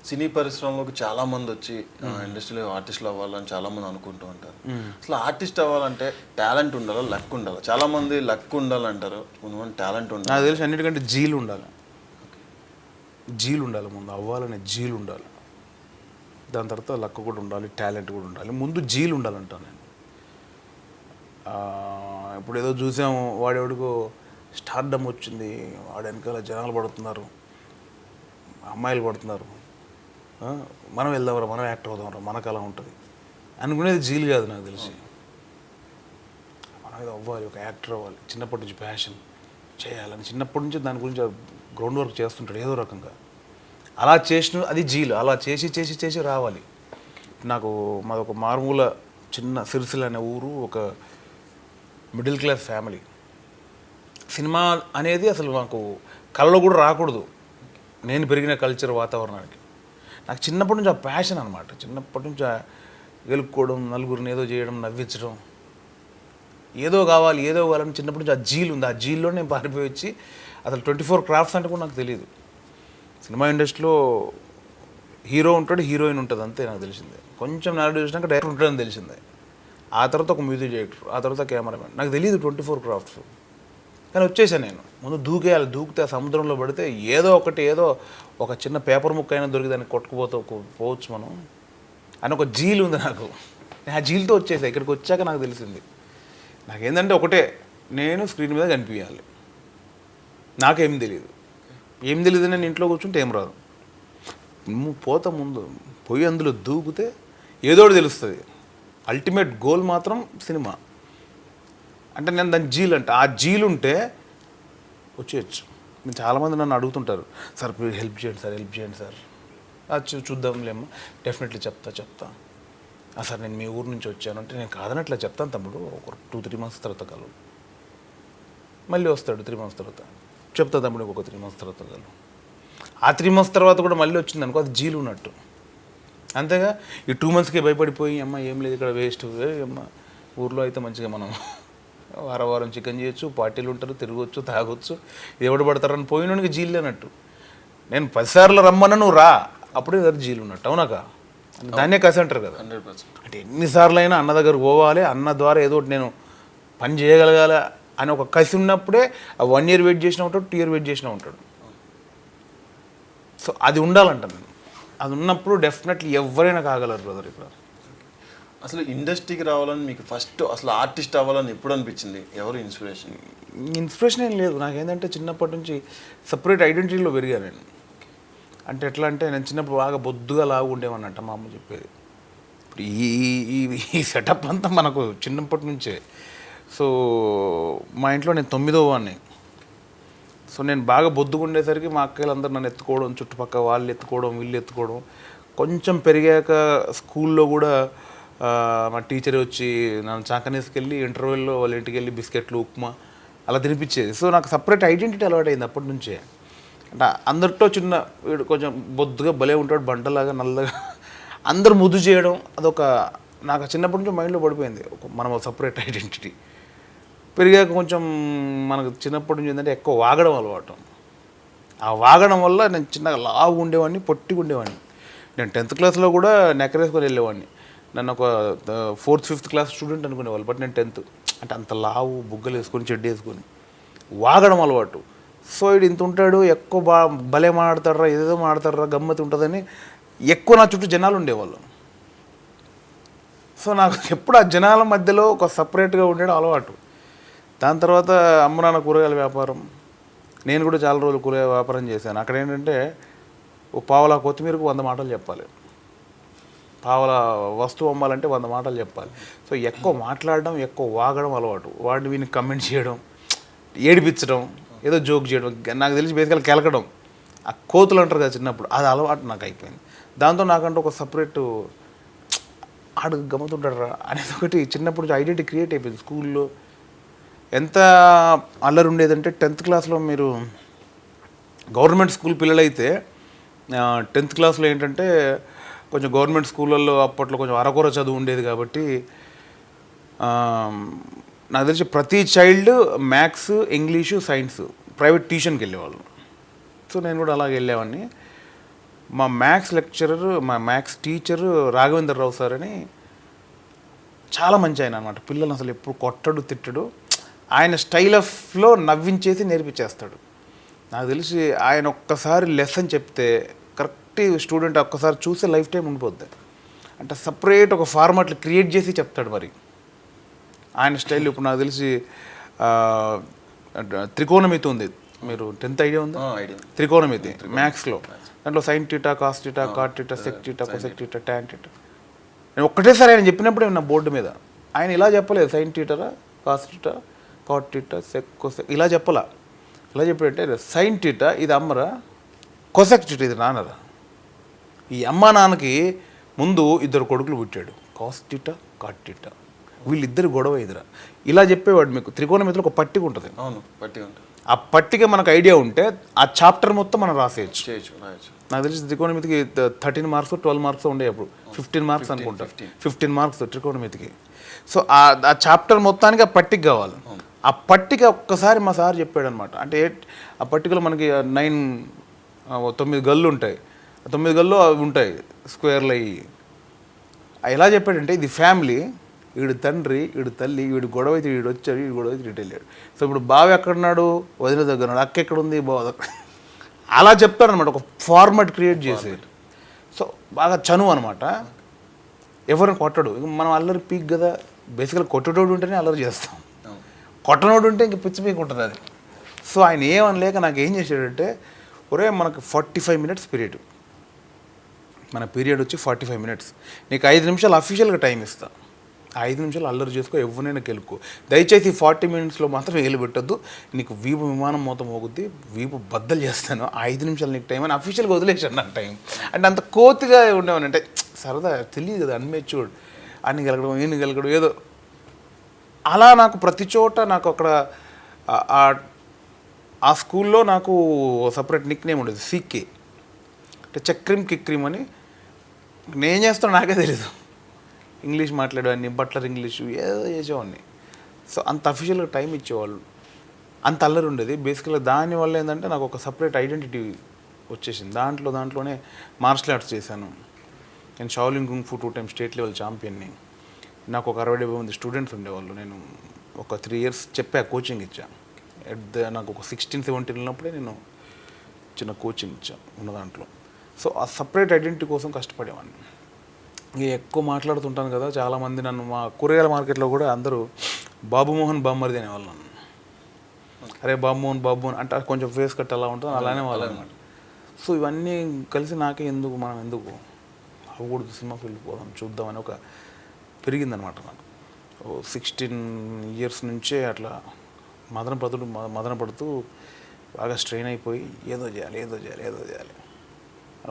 సినీ పరిశ్రమలోకి చాలా మంది వచ్చి ఇండస్ట్రీలో ఆర్టిస్టులు అవ్వాలని చాలా మంది అనుకుంటూ ఉంటారు. అసలు ఆర్టిస్ట్ అవ్వాలంటే టాలెంట్ ఉండాలా, లక్ ఉండాలి? చాలా మంది లక్ ఉండాలంటారు, కొంతమంది టాలెంట్ ఉండాలి. నాకు తెలిసి అన్నిటికంటే జీలు ఉండాలి. జీలు ఉండాలి ముందు, అవ్వాలనే జీలు ఉండాలి. దాని తర్వాత లక్ కూడా ఉండాలి, టాలెంట్ కూడా ఉండాలి. ముందు జీలు ఉండాలంటాను నేను. ఇప్పుడు ఏదో చూసాము, వాడెవడికో స్టార్డమ్ వచ్చింది, వాడి వెనకాల జనాలు పడుతున్నారు, అమ్మాయిలు పడుతున్నారు, మనం వెళ్దాంరా, మనం యాక్టర్ అవుదాంరా, మనకు అలా ఉంటుంది అనుకునేది జీలు కాదు. నాకు తెలిసి మనం ఏదో అవ్వాలి, ఒక యాక్టర్ అవ్వాలి, చిన్నప్పటి నుంచి ప్యాషన్ చేయాలని, చిన్నప్పటి నుంచి దాని గురించి గ్రౌండ్ వర్క్ చేస్తుంటాడు ఏదో రకంగా. అలా చేసిన అది జీలు. అలా చేసి రావాలి. నాకు మాదొక మారుమూల చిన్న సిరిసిల్ల అనే ఊరు, ఒక మిడిల్ క్లాస్ ఫ్యామిలీ. సినిమా అనేది అసలు నాకు కళ్ళలో కూడా రాకూడదు నేను పెరిగిన కల్చర్ వాతావరణానికి. నాకు చిన్నప్పటి నుంచి ఆ ప్యాషన్ అనమాట. చిన్నప్పటి నుంచి గెలుపుకోవడం, నలుగురిని ఏదో చేయడం, నవ్వించడం, ఏదో కావాలని చిన్నప్పటి నుంచి ఆ జీలు ఉంది. ఆ జీల్లో నేను పారిపోయి వచ్చి అసలు 24 క్రాఫ్ట్స్ అంటే కూడా నాకు తెలియదు. సినిమా ఇండస్ట్రీలో హీరో ఉంటాడు, హీరోయిన్ ఉంటుంది, అంతే నాకు తెలిసిందే. కొంచెం నాలుగు చూసినాక డైరెక్టర్ ఉంటాడని తెలిసిందే. ఆ తర్వాత ఒక మ్యూజిక్ డైరెక్టర్, ఆ తర్వాత కెమెరామెన్. నాకు తెలియదు 24 క్రాఫ్ట్స్. కానీ వచ్చేసాను నేను. ముందు దూకేయాలి, దూకితే ఆ సముద్రంలో పడితే ఏదో ఒక చిన్న పేపర్ ముక్క అయినా దొరికి దాన్ని పోవచ్చు మనం అని ఒక జీల్ ఉంది నాకు. నేను ఆ జీల్తో వచ్చేసా. ఇక్కడికి వచ్చాక నాకు తెలిసింది, నాకేంటంటే ఒకటే, నేను స్క్రీన్ మీద కనిపించాలి. నాకేం తెలియదు, నేను ఇంట్లో కూర్చుంటే ఏం రాదు. పోతా ముందు పోయి అందులో దూకితే ఏదోటి తెలుస్తుంది. అల్టిమేట్ గోల్ మాత్రం సినిమా. అంటే నేను దాని జీల్ అంటే, ఆ జీల్ ఉంటే వచ్చేయచ్చు. నేను చాలామంది నన్ను అడుగుతుంటారు, సార్ మీరు హెల్ప్ చేయండి సార్. చూద్దాంలేమ్మా, డెఫినెట్లీ చెప్తా. సార్ నేను మీ ఊరు నుంచి వచ్చాను అంటే, నేను కాదనట్లా చెప్తాను తమ్ముడు, ఒక 2-3 months తర్వాత కలు. మళ్ళీ వస్తాడు 3 months తర్వాత, చెప్తా తమ్ముడు ఒక 3 months తర్వాత కలు. ఆ 3 months తర్వాత కూడా మళ్ళీ వచ్చింది అనుకో, అది జీలు ఉన్నట్టు. అంతేగా ఈ 2 monthsకే భయపడిపోయి, అమ్మ ఏం లేదు ఇక్కడ వేస్ట్, అమ్మ ఊర్లో అయితే మంచిగా మనం వారం చికెన్ చేయొచ్చు, పార్టీలు ఉంటారు, తిరగవచ్చు, తాగొచ్చు, ఎవడు పడతారని పోయినోనికి జీలు అన్నట్టు. నేను 10 సార్లు రమ్మన్నా నువ్వు రా, అప్పుడే జీలు ఉన్నట్టు. అవునాక దాన్నే కసి అంటారు కదా. 100%. అంటే ఎన్నిసార్లు అయినా అన్న దగ్గరకు పోవాలి, అన్న ద్వారా ఏదో ఒకటి నేను పని చేయగలగాలి అని ఒక కసి ఉన్నప్పుడే ఆ 1 year వెయిట్ చేసినా ఉంటాడు, 2 year వెయిట్ చేసినా ఉంటాడు. సో అది ఉండాలంట నేను. అది ఉన్నప్పుడు డెఫినెట్లీ ఎవరైనా కాగలరు బ్రదర్. ఇక్కడ అసలు ఇండస్ట్రీకి రావాలని మీకు ఫస్ట్ అసలు ఆర్టిస్ట్ అవ్వాలని ఎప్పుడు అనిపించింది? ఎవరు ఇన్స్పిరేషన్ ఏం లేదు నాకేంటంటే, చిన్నప్పటి నుంచి సపరేట్ ఐడెంటిటీలో పెరిగాను నేను. అంటే ఎట్లా అంటే, నేను చిన్నప్పుడు బాగా బొద్దుగా లాగా ఉండేవాడినంట మా అమ్మ చెప్పేది. ఇప్పుడు ఈ సెటప్ అంతా మనకు చిన్నప్పటి నుంచే. సో మా ఇంట్లో నేను 9వ వాడిని. సో నేను బాగా బొద్దుగా ఉండేసరికి మా అక్కలందరూ నన్ను ఎత్తుకోవడం, చుట్టుపక్కల వాళ్ళు ఎత్తుకోవడం, వీళ్ళు ఎత్తుకోవడం. కొంచెం పెరిగాక స్కూల్లో కూడా మా టీచర్ వచ్చి నన్ను చాకనేసుకెళ్ళి ఇంటర్వెల్లో వాళ్ళ ఇంటికి వెళ్ళి బిస్కెట్లు, ఉప్మా అలా తినిపించేది. సో నాకు సపరేట్ ఐడెంటిటీ అలవాటు అయింది అప్పటి నుంచే. అంటే అందరితో చిన్న వీడు కొంచెం బొద్దుగా భలే ఉంటాడు, బంటలాగా నల్లగా, అందరు ముద్దు చేయడం, అదొక నాకు చిన్నప్పటి నుంచి మైండ్లో పడిపోయింది. మనం సపరేట్ ఐడెంటిటీ. పెరిగాక కొంచెం మనకు చిన్నప్పటి నుంచి ఏంటంటే ఎక్కువ వాగడం అలవాటు. ఆ వాగడం వల్ల నేను చిన్నగా లావు ఉండేవాడిని, పొట్టిగా ఉండేవాడిని. నేను 10th క్లాస్లో కూడా నెక్కరేసుకొని వెళ్ళేవాడిని. నన్ను ఒక 4th 5th క్లాస్ స్టూడెంట్ అనుకునేవాళ్ళు. బట్ నేను 10th. అంటే అంత లావు, బుగ్గలు వేసుకొని, చెడ్డి వేసుకొని వాగడం అలవాటు. సో ఇది ఇంత ఉంటాడు, ఎక్కువ భలే మాట్లాడతారా, ఏదేదో మాట్లాడతారా, గమ్మతి ఉంటుందని ఎక్కువ నా చుట్టూ జనాలు ఉండేవాళ్ళు. సో నాకు ఎప్పుడు ఆ జనాల మధ్యలో ఒక సపరేట్గా ఉండేది అలవాటు. దాని తర్వాత అమ్మ నాన్న కూరగాయల వ్యాపారం, నేను కూడా చాలా రోజులు కూరగాయల వ్యాపారం చేశాను. అక్కడ ఏంటంటే, ఓ పావలా కొత్తిమీరకు 100 మాటలు చెప్పాలి, పావలా వస్తువు అమ్మాలంటే 100 మాటలు చెప్పాలి. సో ఎక్కువ మాట్లాడడం, ఎక్కువ వాగడం అలవాటు. వాడిని వీని కమెంట్ చేయడం, ఏడిపించడం, ఏదో జోక్ చేయడం, నాకు తెలిసి బేసికల్గా కెలకడం, ఆ కోతులు అంటారు కదా చిన్నప్పుడు, అది అలవాటు నాకు అయిపోయింది. దాంతో నాకంటూ ఒక సపరేట్ ఆడు గమ్మతుంటాడు రా అనేది ఒకటి చిన్నప్పుడు ఐడెంటిటీ క్రియేట్ అయిపోయింది. స్కూల్లో ఎంత అల్లరి ఉండేదంటే, 10th క్లాస్లో మీరు గవర్నమెంట్ స్కూల్ పిల్లలైతే 10th క్లాస్లో ఏంటంటే, కొంచెం గవర్నమెంట్ స్కూళ్ళల్లో అప్పట్లో కొంచెం అరకొర చదువు ఉండేది కాబట్టి నాకు తెలిసి ప్రతి child maths, English, science private ట్యూషన్కి వెళ్ళేవాళ్ళు. సో నేను కూడా అలాగే వెళ్ళేవాడిని. మా మ్యాథ్స్ లెక్చరర్, మా మ్యాథ్స్ టీచరు రాఘవేంద్రరావు సార్ అని చాలా మంచి ఆయన అనమాట. పిల్లలు అసలు ఎప్పుడు కొట్టడు, తిట్టడు. ఆయన స్టైల్ ఆఫ్లో నవ్వించేసి నేర్పించేస్తాడు. నాకు తెలిసి ఆయన ఒక్కసారి లెసన్ చెప్తే కరెక్ట్ స్టూడెంట్ ఒక్కసారి చూస్తే లైఫ్ టైం ఉండిపోద్ది. అంటే సపరేట్ ఒక ఫార్మాట్లు క్రియేట్ చేసి చెప్తాడు. మరి ఆయన స్టైల్ ఇప్పుడు నాకు తెలిసి త్రికోణమితి ఉంది, మీరు 10th ఐడియా ఉంది? త్రికోణమితి మ్యాథ్స్లో. దాంట్లో sine theta, cos theta, cot theta, sec theta, cosec theta, tan theta. నేను ఒక్కటేసారి ఆయన చెప్పినప్పుడే నా బోర్డు మీద ఆయన ఇలా చెప్పలేదు, sine theta, cos theta, cot theta, sec, cosec ఇలా చెప్పలా. ఇలా చెప్పాడంటే, సైన్ టీటా ఇది అమ్మరా, కొసెక్ టీటా ఇది నాన్నరా. ఈ అమ్మ నాన్నకి ముందు 2 కొడుకులు పుట్టాడు, కాస్ టీటా, కాట్ టీటా. వీళ్ళిద్దరు గొడవ ఎదురా. ఇలా చెప్పేవాడు. మీకు త్రికోణమితిలో ఒక పట్టిక ఉంటుంది. అవును, పట్టిక ఉంటుంది. ఆ పట్టిక మనకు ఐడియా ఉంటే ఆ చాప్టర్ మొత్తం మనం రాసేయచ్చు. రాయచ్చు. నాకు తెలిసి త్రికోణమితికి 13 మార్క్స్ 12 మార్క్స్ ఉండే అప్పుడు, 15 మార్క్స్ అనుకుంటా, 15 మార్క్స్ త్రికోణమితికి. సో ఆ చాప్టర్ మొత్తానికి ఆ పట్టిక కావాలి. ఆ పట్టిక ఒక్కసారి మా సార్ చెప్పాడు అనమాట. అంటే ఆ పట్టికలో మనకి 9 గళ్ళు ఉంటాయి. 9 గళ్ళు అవి ఉంటాయి స్క్వేర్లు అయ్యి. ఎలా చెప్పాడంటే, ఇది ఫ్యామిలీ, వీడి తండ్రి వీడి తల్లి వీడి గొడవ అయితే వీడు వచ్చాడు వీడి గొడవ అయితే వీడు వెళ్ళాడు. సో ఇప్పుడు బావ ఎక్కడున్నాడు, వదిన దగ్గర ఉన్నాడు, అక్క ఎక్కడుంది, బావ దగ్గర. అలా చెప్తారనమాట, ఒక ఫార్మాట్ క్రియేట్ చేసి. సో బాగా చనువు అనమాట. ఎవరిని కొట్టడు. మనం అల్లరి పీక్ కదా, బేసికల్ కొట్టేటోడు ఉంటేనే అల్లరి చేస్తాం, కొట్టనోడు ఉంటే ఇంక పిచ్చి పీక్ ఉంటుంది అది. సో ఆయన ఏమనలేక నాకు ఏం చేశాడంటే, ఒరే మనకు 45 minutes పీరియడ్, మన పీరియడ్ వచ్చి 45 minutes, నీకు 5 నిమిషాలు అఫీషియల్గా టైం ఇస్తా, 5 నిమిషాలు అల్లరి చేసుకో, ఎవరినైనా గెలుకో, దయచేసి 40 minutesలో మాత్రం వేలు పెట్టొద్దు, నీకు వీపు విమానం మొత్తం మోగుద్ది, వీపు బద్దలు చేస్తాను, 5 నిమిషాలు నీకు టైం అని అఫీషియల్గా వదిలేసాను నాకు టైం. అంటే అంత కోతిగా ఉండేవాని, అంటే సరదా తెలియదు కదా, అన్మెచ్యూర్డ్, అన్ని గెలకడం ఈయన గెలకడం ఏదో అలా. నాకు ప్రతి చోట నాకు అక్కడ ఆ స్కూల్లో నాకు సపరేట్ నిక్ నేమ్ ఉండేది, సీకే అంటే చక్రీమ్ కిక్రీమ్ అని. నేను చేస్తాను నాకే తెలీదు, ఇంగ్లీష్ మాట్లాడేవాడిని, బట్లర్ ఇంగ్లీషు ఏదో చేసేవాడిని. సో అంత అఫీషియల్గా టైం ఇచ్చేవాళ్ళు, అంత అల్లరి ఉండేది. బేసికల్గా దానివల్ల ఏంటంటే నాకు ఒక సపరేట్ ఐడెంటిటీ వచ్చేసింది. దాంట్లోనే మార్షల్ ఆర్ట్స్ చేశాను నేను. షావులిన్ కుంగ్ ఫు 2 times స్టేట్ లెవెల్ ఛాంపియన్ని. నాకు ఒక 60-70 మంది స్టూడెంట్స్ ఉండేవాళ్ళు. నేను ఒక 3 years చెప్పా, కోచింగ్ ఇచ్చా. నాకు ఒక 16-17 ఉన్నప్పుడే నేను చిన్న కోచింగ్ ఇచ్చాను ఉన్న దాంట్లో. సో ఆ సపరేట్ ఐడెంటిటీ కోసం కష్టపడేవాడిని. ఇక ఎక్కువ మాట్లాడుతుంటాను కదా, చాలామంది నన్ను మా కూరగాయల మార్కెట్లో కూడా అందరూ బాబుమోహన్ బామ్మరిది అనేవాళ్ళు నన్ను. అరే బాబుమోహన్ అంటే కొంచెం ఫేస్ కట్ అలా ఉంటుంది, అలానే వాళ్ళు అనమాట. సో ఇవన్నీ కలిసి నాకే మనం ఎందుకు అవ్వకూడదు, సినిమా ఫీల్డ్ పోదాం చూద్దామని ఒక పెరిగిందనమాట నాకు. 16 years నుంచే అట్లా మదన పడుతూ బాగా స్ట్రెయిన్ అయిపోయి ఏదో చేయాలి.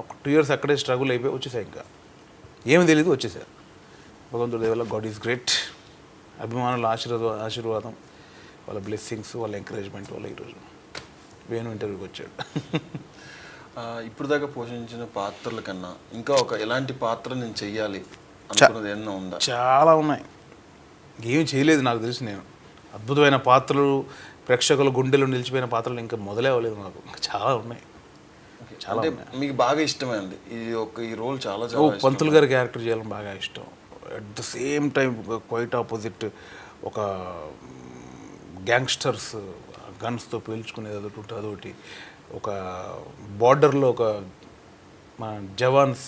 ఒక 2 years అక్కడే స్ట్రగుల్ అయిపోయి వచ్చేసాయి. ఇంకా ఏమి తెలియదు, వచ్చేసారు. భగవంతుడి దయ వల్ల గాడ్ ఈజ్ గ్రేట్. అభిమానుల ఆశీర్వాదం, వాళ్ళ బ్లెస్సింగ్స్, వాళ్ళ ఎంకరేజ్మెంట్ వల్ల ఈరోజు వేణు ఇంటర్వ్యూకి వచ్చాడు. ఇప్పుడు దాకా పోషించిన పాత్రల కన్నా ఇంకా ఒక ఎలాంటి పాత్ర నేను చెయ్యాలి అనుకున్నది ఏమన్నా ఉందా? చాలా ఉన్నాయి. ఏం చేయలేదు నాకు తెలిసి. నేను అద్భుతమైన పాత్రలు, ప్రేక్షకుల గుండెలు నిలిచిపోయిన పాత్రలు ఇంకా మొదలే అవ్వలేదు నాకు. చాలా ఉన్నాయి, చాలా. మీకు బాగా ఇష్టమైంది ఈ రోల్? చాలా పంతులు గారి క్యారెక్టర్ చేయాలని బాగా ఇష్టం. At the same time quite opposite ఒక గ్యాంగ్స్టర్స్ గన్స్తో పేల్చుకునేది అదొకటి, ఒక బార్డర్లో ఒక మన జవాన్స్,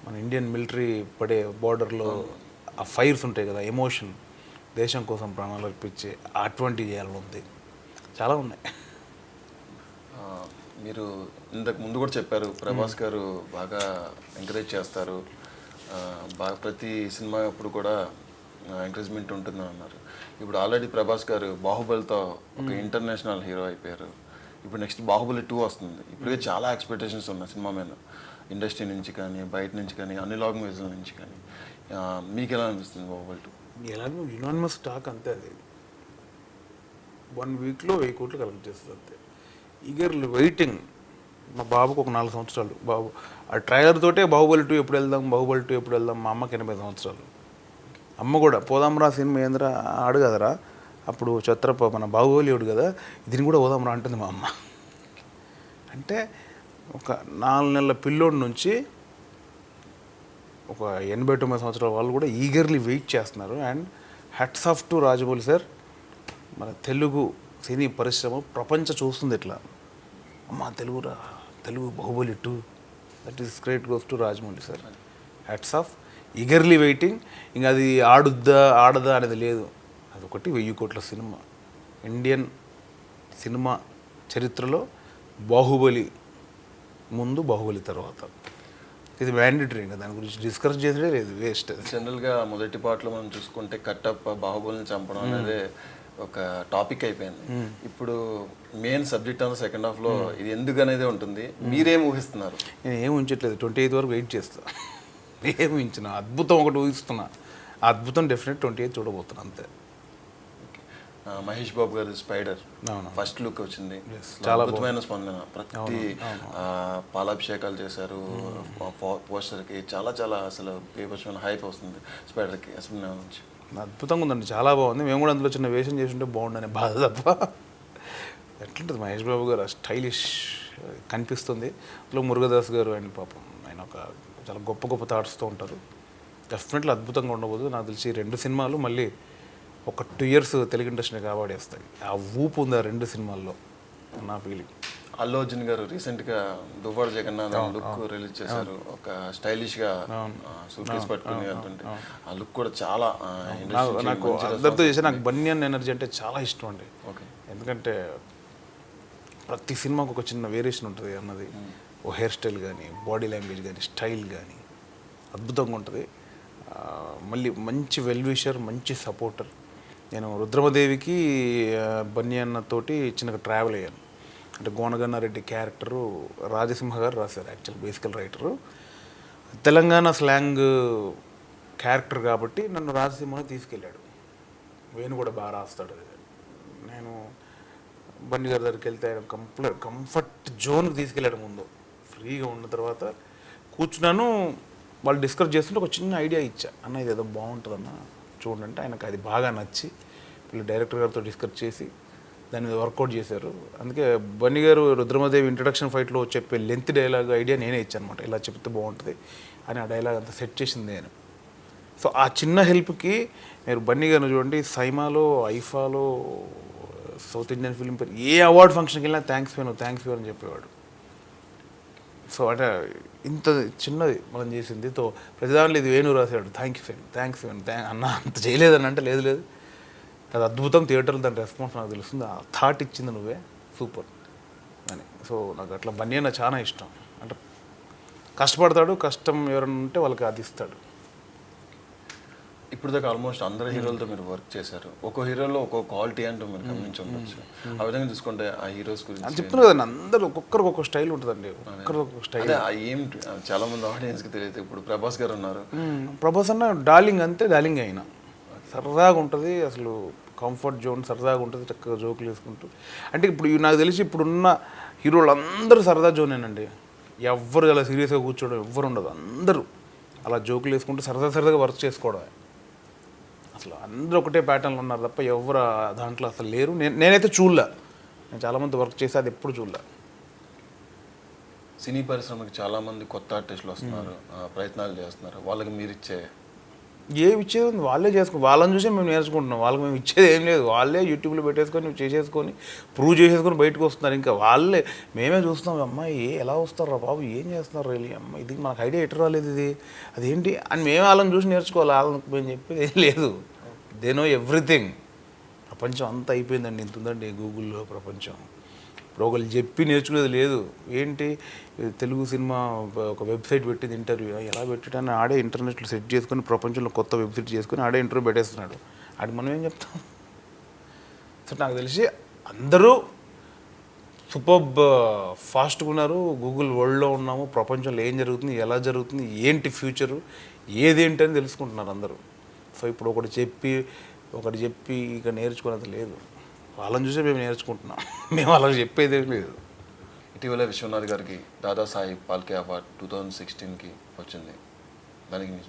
మన ఇండియన్ మిలిటరీ పడే బార్డర్లో ఆ ఫైర్స్ ఉంటాయి కదా, ఎమోషన్, దేశం కోసం ప్రాణాలు అర్పించే అటువంటివి చేయాలని ఉంది. చాలా ఉన్నాయి. మీరు ఇంతకు ముందు కూడా చెప్పారు, ప్రభాస్ గారు బాగా ఎంకరేజ్ చేస్తారు, బాగా ప్రతి సినిమా అప్పుడు కూడా ఎంకరేజ్మెంట్ ఉంటుందని అన్నారు. ఇప్పుడు ఆల్రెడీ ప్రభాస్ గారు బాహుబలితో ఒక ఇంటర్నేషనల్ హీరో అయిపోయారు. ఇప్పుడు నెక్స్ట్ బాహుబలి 2 వస్తుంది. ఇప్పటికే చాలా ఎక్స్పెక్టేషన్స్ ఉన్నాయి సినిమా మీద, ఇండస్ట్రీ నుంచి కానీ, బయట నుంచి కానీ, అన్ని లాంగ్వేజ్ల నుంచి కానీ. మీకు ఎలా అనిపిస్తుంది బాహుబలి 2? ఎలాగో యునానిమస్ టాక్ అంతే. అది 1 weekలో 1000 కోట్లు కలెక్ట్ చేస్తుంది అంతే. Eagerly waiting. మా బాబుకు ఒక 4 సంవత్సరాలు. బాబు ఆ ట్రైలర్ తోటే బాహుబలి 2 ఎప్పుడు వెళ్దాం. మా అమ్మకి 80 సంవత్సరాలు. అమ్మ కూడా పోదాంరా సినిమా ఏంద్రా ఆడు కదరా, అప్పుడు మన బాహుబలి ఆడు కదా, దీన్ని కూడా పోదాంరా అంటుంది మా అమ్మ. అంటే ఒక 4 నెలల పిల్లోడి నుంచి ఒక 89 సంవత్సరాల వాళ్ళు కూడా ఈగర్లీ వెయిట్ చేస్తున్నారు. And hats off to Rajamouli sir. మన తెలుగు సినీ పరిశ్రమ ప్రపంచ చూస్తుంది ఇట్లా, అమ్మ Telugu Baahubali 2, that is great goes to Rajamouli sir. Hats off. Eagerly waiting. ఇంకా అది ఆడదా అనేది లేదు. అదొకటి 1000 కోట్ల సినిమా. ఇండియన్ సినిమా చరిత్రలో బాహుబలి ముందు, బాహుబలి తర్వాత. ఇది మ్యాండేటరీ. ఇంకా దాని గురించి డిస్కస్ చేసే లేదు, వేస్ట్. జనరల్గా మొదటి పార్ట్లో మనం చూసుకుంటే కట్టప్ప బాహుబలిని చంపడం అనేది ఒక టాపిక్ అయిపోయింది. ఇప్పుడు మెయిన్ సబ్జెక్ట్ అన్న సెకండ్ హాఫ్లో ఇది ఎందుకు అనేది ఉంటుంది. మీరేం ఊహిస్తున్నారు? నేను ఏం ఊహించట్లేదు. 28 వరకు వెయిట్ చేస్తా. ఏం ఊహించిన అద్భుతం ఒకటి ఊహిస్తున్నా. ఆ అద్భుతం డెఫినెట్ 28 చూడబోతున్నా అంతే. మహేష్ బాబు గారి స్పైడర్ ఫస్ట్ లుక్ వచ్చింది, చాలా అద్భుతమైన స్పందన. ప్రతి పాలాభిషేకాలు చేశారు పోస్టర్కి. చాలా అసలు బీభత్సమైన హైప్ వస్తుంది స్పైడర్కి నుంచి. అద్భుతంగా ఉందండి, చాలా బాగుంది. మేము కూడా అందులో చిన్న వేషం చేసి ఉంటే బాగుండని బాధ తప్ప. ఎట్లుంటుంది మహేష్ బాబు గారు స్టైలిష్ కనిపిస్తుంది. అందులో మురుగదాస్ గారు ఆయన పాపం, ఆయన ఒక చాలా గొప్ప థాట్స్తో ఉంటారు. డెఫినెట్లీ అద్భుతంగా ఉండబోతుంది. నాకు తెలిసి 2 సినిమాలు మళ్ళీ ఒక 2 ఇయర్స్ తెలుగు ఇండస్ట్రీని కాపాడేస్తాయి. ఆ ఊపు ఉంది ఆ 2 సినిమాల్లో నా ఫీలింగ్. అల్లు అర్జున్ గారు రీసెంట్ గా దువ్వాడ జగన్నాథ్ లుక్ రిలీజ్ చేశారు. ఒక స్టైలిష్ గా సూట్ కేసు పట్టుకుని వెళ్తుంటే ఆ లుక్ కూడా చాలా నాకు అందరితో చేసే నాకు బన్యన్ ఎనర్జీ అంటే చాలా ఇష్టం అండి. ఓకే. ఎందుకంటే ప్రతి సినిమాకు ఒక చిన్న వేరియేషన్ ఉంటుంది అన్నది. ఓ హెయిర్ స్టైల్ కానీ, బాడీ లాంగ్వేజ్ కానీ, స్టైల్ కానీ అద్భుతంగా ఉంటుంది. మళ్ళీ మంచి వెల్విషర్, మంచి సపోర్టర్. నేను రుద్రమదేవికి బన్యన్నతోటి చిన్నగా ట్రావెల్ అయ్యాను. అంటే గోనగన్నారెడ్డి క్యారెక్టరు రాజసింహ గారు రాశారు, యాక్చువల్ బేసికల్ రైటరు. తెలంగాణ స్లాంగ్ క్యారెక్టర్ కాబట్టి నన్ను రాజసింహని తీసుకెళ్ళాడు. వేణు కూడా బాగా రాస్తాడు. నేను బన్నీ గారి దగ్గరికి వెళ్తే ఆయన కంఫర్ట్ జోన్కి తీసుకెళ్ళాడు. ముందు ఫ్రీగా ఉన్న తర్వాత కూర్చున్నాను, వాళ్ళు డిస్కస్ చేస్తుంటే ఒక చిన్న ఐడియా ఇచ్చా, అన్న ఇది ఏదో బాగుంటుందన్న చూడండి. ఆయనకు అది బాగా నచ్చి వీళ్ళు డైరెక్టర్ గారితో డిస్కస్ చేసి దాని మీద వర్కౌట్ చేశారు. అందుకే బన్నీ గారు రుద్రమదేవి ఇంట్రడక్షన్ ఫైట్లో చెప్పే లెంత్ డైలాగ్ ఐడియా నేనే ఇచ్చాను అనమాట. ఇలా చెప్తే బాగుంటుంది అని ఆ డైలాగ్ అంతా సెట్ చేసింది నేను. సో ఆ చిన్న హెల్ప్కి మీరు బన్నీ గారిని చూడండి, సైమాలో, ఐఫాలో, సౌత్ ఇండియన్ ఫిల్మ్ పేరు ఏ అవార్డు ఫంక్షన్కి వెళ్ళినా థ్యాంక్స్ వేణు అని చెప్పేవాడు. సో అంటే ఇంత చిన్నది మనం చేసింది తో ప్రతిదానిలో ఇది వేణు రాశాడు, థ్యాంక్స్ వేణు అన్న అంత చేయలేదని అంటే లేదు అది అద్భుతం. థియేటర్లో దాని రెస్పాన్స్ నాకు తెలుస్తుంది. ఆ థాట్ ఇచ్చింది నువ్వే, సూపర్ అని. సో నాకు అట్లా బన్నీ అన్న చాలా ఇష్టం. అంటే కష్టపడతాడు, కష్టం ఎవరైనా ఉంటే వాళ్ళకి అది ఇస్తాడు. ఇప్పుడు దాకా ఆల్మోస్ట్ అందరు హీరోలతో మీరు వర్క్ చేశారు. ఒక్కో హీరోలో ఒక్కో క్వాలిటీ అంటూ మీరు గమనించి ఉండొచ్చు. ఆ విధంగా చూసుకుంటే ఆ హీరోస్ గురించి అని చెప్తున్నారు కదండి, అందరూ ఒక్కొక్కరికి ఒక్కొక్క స్టైల్ ఉంటుందండి. ఒక్కొక్క స్టైల్ ఏంటి చాలా మంది ఆడియన్స్కి తెలియదు. ఇప్పుడు ప్రభాస్ గారు ఉన్నారు. ప్రభాస్ అన్న డార్లింగ్ అంతే, డార్లింగ్ అయినా సరదాగా ఉంటుంది. అసలు కంఫర్ట్ జోన్ సరదాగా ఉంటుంది, చక్కగా జోకులు వేసుకుంటూ. అంటే ఇప్పుడు నాకు తెలిసి ఇప్పుడున్న హీరోలు అందరూ సరదా జోనేనండి. ఎవ్వరు అలా సీరియస్గా కూర్చోవడం ఎవ్వరు ఉండదు. అందరూ అలా జోకులు వేసుకుంటూ సరదాగా వర్క్ చేసుకోవడం. అసలు అందరూ ఒకటే ప్యాటర్న్లో ఉన్నారు తప్ప ఎవరు దాంట్లో అసలు లేరు. నేనైతే చూడలే. నేను చాలామంది వర్క్ చేసి అది ఎప్పుడు చూడలే. సినీ పరిశ్రమకి చాలామంది కొత్త ఆర్టిస్టులు వస్తున్నారు, ప్రయత్నాలు చేస్తున్నారు. వాళ్ళకి మీరు ఇచ్చే ఏమి ఇచ్చేది వాళ్ళే చేసుకుని వాళ్ళని చూసి మేము నేర్చుకుంటున్నాం. వాళ్ళకి మేము ఇచ్చేది ఏం లేదు. వాళ్ళే యూట్యూబ్లో పెట్టేసుకొని చేసేసుకొని ప్రూవ్ చేసేసుకొని బయటకు వస్తున్నారు. ఇంకా వాళ్ళే మేమే చూస్తాం, అమ్మాయి ఎలా వస్తారా బాబు, ఏం చేస్తున్నారు రియలీ, అమ్మ ఇది మనకు ఐడియా ఎటు రాలేదు, ఇది అదేంటి అని మేము వాళ్ళని చూసి నేర్చుకోవాలి. వాళ్ళకి మేము చెప్పేది ఏం లేదు. They know everything. ప్రపంచం అంతా అయిపోయిందండి, ఇంత ఉందండి గూగుల్లో ప్రపంచం. ఇప్పుడు ఒకళ్ళు చెప్పి నేర్చుకునేది లేదు. ఏంటి తెలుగు సినిమా ఒక వెబ్సైట్ పెట్టింది, ఇంటర్వ్యూ ఎలా పెట్టాడని ఆడే ఇంటర్నెట్లో సెట్ చేసుకొని ప్రపంచంలో కొత్త వెబ్సైట్ చేసుకొని ఆడే ఇంటర్వ్యూ పెట్టేస్తున్నాడు. ఆడికి మనం ఏం చెప్తాం? సో నాకు తెలిసి అందరూ సూపర్బ్ ఫాస్ట్గా ఉన్నారు. గూగుల్ వరల్డ్లో ఉన్నాము. ప్రపంచంలో ఏం జరుగుతుంది, ఎలా జరుగుతుంది, ఏంటి ఫ్యూచరు, ఏదేంటి అని తెలుసుకుంటున్నారు అందరూ. సో ఇప్పుడు ఒకటి చెప్పి ఇక నేర్చుకునేది లేదు. వాళ్ళని చూసే మేము నేర్చుకుంటున్నాం. మేము వాళ్ళకి చెప్పేది లేదు. ఇటీవల విశ్వనాథ్ గారికి దాదాసాహెబ్ ఫాల్కే అవార్డ్ 2016కి వచ్చింది. దానికి మీ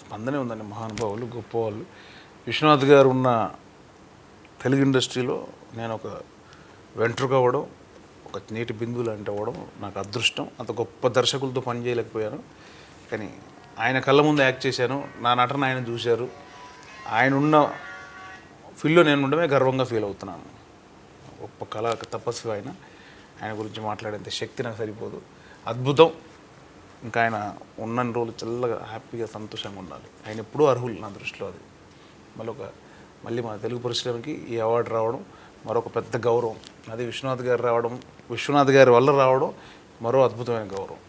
స్పందనే ఉందండి. మహానుభావులు, గొప్పవాళ్ళు. విశ్వనాథ్ గారు ఉన్న తెలుగు ఇండస్ట్రీలో నేను ఒక వెంట్రుక అవ్వడం, ఒక నీటి బిందువు లాంటి అవ్వడం నాకు అదృష్టం. అంత గొప్ప దర్శకులతో పనిచేయలేకపోయాను, కానీ ఆయన కళ్ళ ముందు యాక్ట్ చేశాను. నా నటన ఆయన చూశారు. ఆయన ఉన్న ఫీల్డ్లో నేను ఉండమే గర్వంగా ఫీల్ అవుతున్నాను. గొప్ప కళ తపస్వి ఆయన గురించి మాట్లాడేంత శక్తి నాకు సరిపోదు. అద్భుతం. ఇంకా ఆయన ఉన్న రోజులు చల్లగా హ్యాపీగా సంతోషంగా ఉండాలి. ఆయన ఎప్పుడూ అర్హులు నా దృష్టిలో. అది మళ్ళీ మా తెలుగు పరిశ్రమకి ఈ అవార్డు రావడం మరొక పెద్ద గౌరవం. అది విశ్వనాథ్ గారి వల్ల రావడం మరో అద్భుతమైన గౌరవం.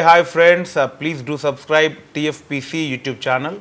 Hi friends, please do subscribe TFPC YouTube channel.